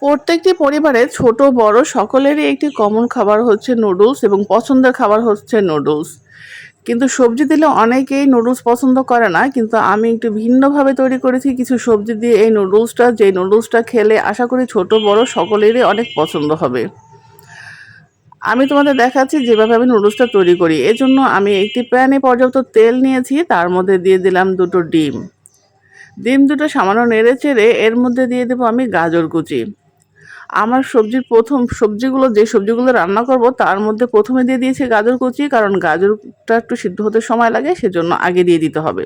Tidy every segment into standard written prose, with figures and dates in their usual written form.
প্রত্যেকটি পরিবারে ছোট বড় সকলেরই একটি কমন খাবার হচ্ছে নুডলস এবং পছন্দের খাবার হচ্ছে নুডলস। কিন্তু সবজি দিলে অনেকেই নুডলস পছন্দ করে না, কিন্তু আমি একটু ভিন্নভাবে তৈরি করেছি কিছু সবজি দিয়ে এই নুডলসটা, যে নুডলসটা খেলে আশা করি ছোট বড় সকলেরই অনেক পছন্দ হবে। আমি তোমাদের দেখাচ্ছি যেভাবে আমি নুডলসটা তৈরি করি। এজন্য আমি একটি প্যানে পর্যাপ্ত তেল নিয়েছি, তার মধ্যে দিয়ে দিলাম দুটো ডিম। ডিম দুটো সামান্য নেড়ে চেড়ে এর মধ্যে দিয়ে দেবো আমি গাজর কুচি। আমার যে সবজিগুলো রান্না করব তার মধ্যে প্রথমে দিয়ে দিয়েছি গাজর কুচি, কারণ গাজরটা একটু সিদ্ধ হতে সময় লাগে, সেজন্য আগে দিয়ে দিতে হবে।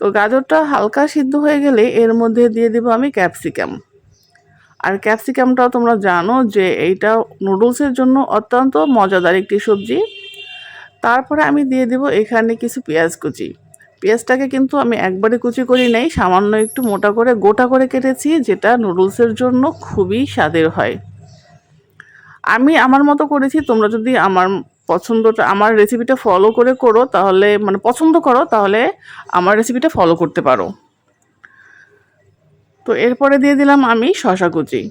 তো গাজরটা হালকা সিদ্ধ হয়ে গেলে এর মধ্যে দিয়ে দেবো আমি ক্যাপসিকাম। আর ক্যাপসিকামটাও তোমরা জানো যে এইটা নুডলসের জন্য অত্যন্ত মজাদার একটি সবজি। তারপরে আমি দিয়ে দেবো এখানে কিছু পেঁয়াজ কুচি। পেঁয়াজটাকে কিন্তু আমি একবারে কুচি করি নাই, সামান্য একটু মোটা করে গোটা করে কেটেছি, যেটা নুডলসের জন্য খুবই স্বাদের হয়। আমি আমার মতো করেছি, তোমরা যদি আমার রেসিপিটা ফলো করে করো তাহলে, মানে পছন্দ করো, তাহলে আমার রেসিপিটা ফলো করতে পারো। তো এরপরে দিয়ে দিলাম আমি শসা কুচি।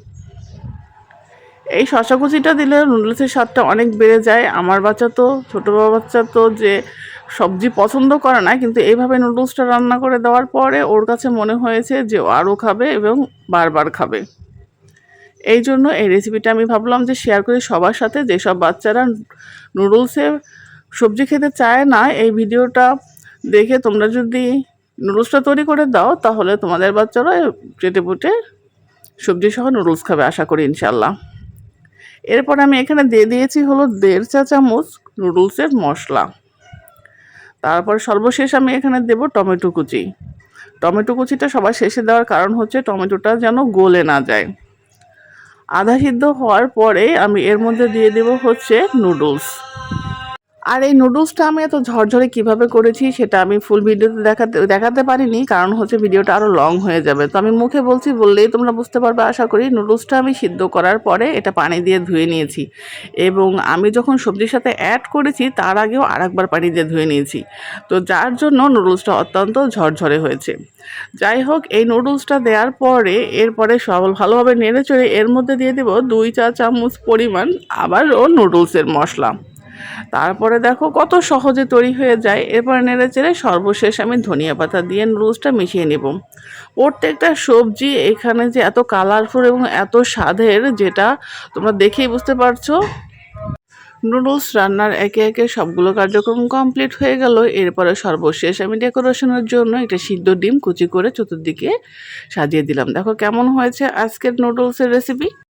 এই শসা কুচিটা দিলে নুডলসের স্বাদটা অনেক বেড়ে যায়। আমার ছোটো বাচ্চা তো যে সবজি পছন্দ করে না, কিন্তু এইভাবে নুডলসটা রান্না করে দেওয়ার পরে ওর কাছে মনে হয়েছে যে ও আরও খাবে এবং বারবার খাবে। এই জন্য এই রেসিপিটা আমি ভাবলাম যে শেয়ার করি সবার সাথে। যেসব বাচ্চারা নুডলসে সবজি খেতে চায় না, এই ভিডিওটা দেখে তোমরা যদি নুডলসটা তৈরি করে দাও, তাহলে তোমাদের বাচ্চারা চেটেপুটে সবজি সহ নুডলস খাবে আশা করি ইনশাল্লাহ। এরপর আমি এখানে দিয়ে দিয়েছি হলো 1.5 চা চামচ নুডলসের মশলা। তারপর সর্বশেষ আমি এখানে দেব টমেটো কুচি। টমেটো কুচিটা সবার শেষে দেওয়ার কারণ হচ্ছে টমেটোটা যেন গলে না যায়। আধা সিদ্ধ হওয়ার পরে আমি এর মধ্যে দিয়ে দেব হচ্ছে নুডলস। আর এই নুডলসটা আমি এত ঝরঝরে কিভাবে করেছি সেটা আমি ফুল ভিডিওতে দেখাতে পারিনি, কারণ হচ্ছে ভিডিওটা আরও লং হয়ে যাবে। তো আমি মুখে বললেই তোমরা বুঝতে পারবে আশা করি। নুডলসটা আমি সিদ্ধ করার পরে এটা পানি দিয়ে ধুয়ে নিয়েছি, এবং আমি যখন সবজির সাথে অ্যাড করেছি তার আগেও আরেকবার পানি দিয়ে ধুয়ে নিয়েছি। তো যার জন্য নুডলসটা অত্যন্ত ঝরঝরে হয়েছে। যাই হোক, এই নুডলসটা দেওয়ার পরে এরপরে ভালোভাবে নেড়েচড়ে এর মধ্যে দিয়ে দেব 2 চা চামচ পরিমাণ আবারও নুডলসের মশলা। তারপরে দেখো কত সহজে তৈরি হয়ে যায়। এরপর নেড়েচেড়ে সর্বশেষ আমি ধনিয়া পাতা দিয়ে নুডলসটা মিশিয়ে নেব। প্রত্যেকটা সবজি এখানে যে এত কালারফুল এবং এত স্বাদের, যেটা তোমরা দেখেই বুঝতে পারছো। নুডলস রান্নার একে একে সবগুলো কার্যক্রম কমপ্লিট হয়ে গেল। এরপরে সর্বশেষ আমি ডেকোরেশনের জন্য একটা সিদ্ধ ডিম কুচি করে চতুর্দিকে সাজিয়ে দিলাম। দেখো কেমন হয়েছে আজকের নুডলসের রেসিপি।